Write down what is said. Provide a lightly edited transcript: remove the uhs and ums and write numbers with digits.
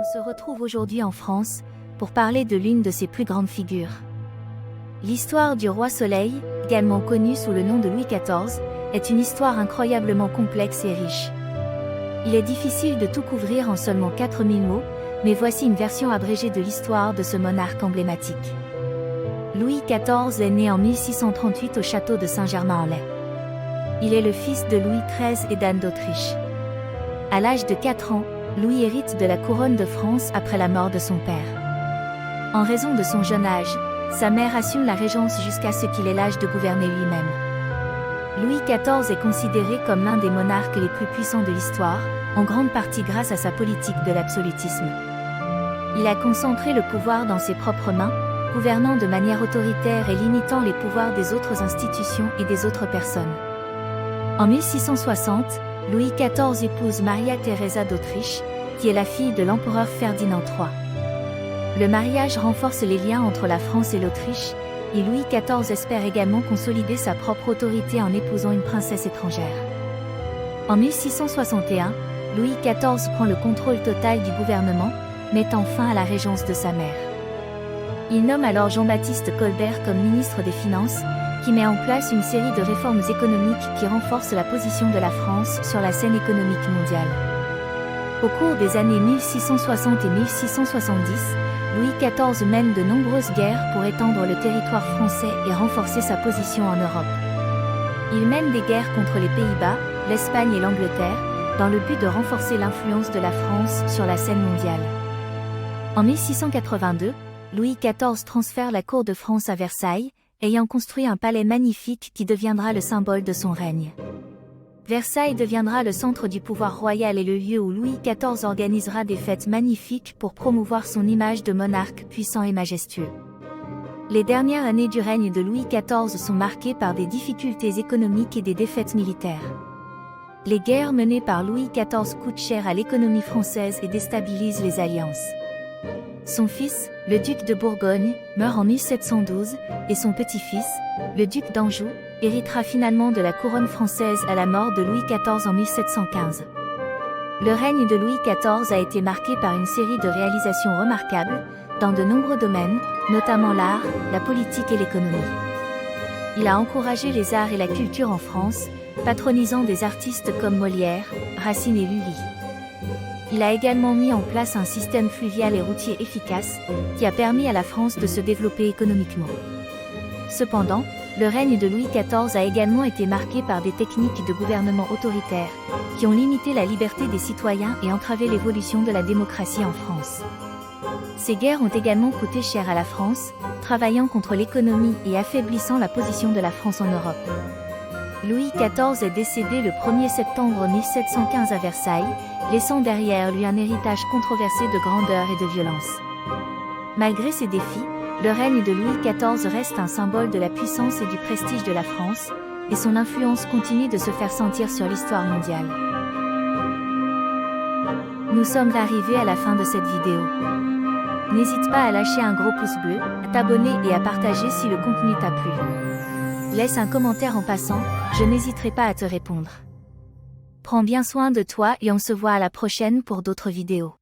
On se retrouve aujourd'hui en France pour parler de l'une de ses plus grandes figures. L'histoire du roi Soleil, également connu sous le nom de Louis XIV, est une histoire incroyablement complexe et riche. Il est difficile de tout couvrir en seulement 4000 mots, mais voici une version abrégée de l'histoire de ce monarque emblématique. Louis XIV est né en 1638 au château de Saint-Germain-en-Laye. Il est le fils de Louis XIII et d'Anne d'Autriche. À l'âge de 4 ans, Louis hérite de la couronne de France après la mort de son père. En raison de son jeune âge, sa mère assume la régence jusqu'à ce qu'il ait l'âge de gouverner lui-même. Louis XIV est considéré comme l'un des monarques les plus puissants de l'histoire, en grande partie grâce à sa politique de l'absolutisme. Il a concentré le pouvoir dans ses propres mains, gouvernant de manière autoritaire et limitant les pouvoirs des autres institutions et des autres personnes. En 1660, Louis XIV épouse Maria Theresa d'Autriche, qui est la fille de l'empereur Ferdinand III. Le mariage renforce les liens entre la France et l'Autriche, et Louis XIV espère également consolider sa propre autorité en épousant une princesse étrangère. En 1661, Louis XIV prend le contrôle total du gouvernement, mettant fin à la régence de sa mère. Il nomme alors Jean-Baptiste Colbert comme ministre des Finances, qui met en place une série de réformes économiques qui renforcent la position de la France sur la scène économique mondiale. Au cours des années 1660 et 1670, Louis XIV mène de nombreuses guerres pour étendre le territoire français et renforcer sa position en Europe. Il mène des guerres contre les Pays-Bas, l'Espagne et l'Angleterre, dans le but de renforcer l'influence de la France sur la scène mondiale. En 1682, Louis XIV transfère la cour de France à Versailles, ayant construit un palais magnifique qui deviendra le symbole de son règne. Versailles deviendra le centre du pouvoir royal et le lieu où Louis XIV organisera des fêtes magnifiques pour promouvoir son image de monarque puissant et majestueux. Les dernières années du règne de Louis XIV sont marquées par des difficultés économiques et des défaites militaires. Les guerres menées par Louis XIV coûtent cher à l'économie française et déstabilisent les alliances. Son fils, le duc de Bourgogne, meurt en 1712, et son petit-fils, le duc d'Anjou, héritera finalement de la couronne française à la mort de Louis XIV en 1715. Le règne de Louis XIV a été marqué par une série de réalisations remarquables, dans de nombreux domaines, notamment l'art, la politique et l'économie. Il a encouragé les arts et la culture en France, patronisant des artistes comme Molière, Racine et Lully. Il a également mis en place un système fluvial et routier efficace, qui a permis à la France de se développer économiquement. Cependant, le règne de Louis XIV a également été marqué par des techniques de gouvernement autoritaire, qui ont limité la liberté des citoyens et entravé l'évolution de la démocratie en France. Ces guerres ont également coûté cher à la France, travaillant contre l'économie et affaiblissant la position de la France en Europe. Louis XIV est décédé le 1er septembre 1715 à Versailles, laissant derrière lui un héritage controversé de grandeur et de violence. Malgré ces défis, le règne de Louis XIV reste un symbole de la puissance et du prestige de la France, et son influence continue de se faire sentir sur l'histoire mondiale. Nous sommes arrivés à la fin de cette vidéo. N'hésite pas à lâcher un gros pouce bleu, à t'abonner et à partager si le contenu t'a plu. Laisse un commentaire en passant, je n'hésiterai pas à te répondre. Prends bien soin de toi et on se voit à la prochaine pour d'autres vidéos.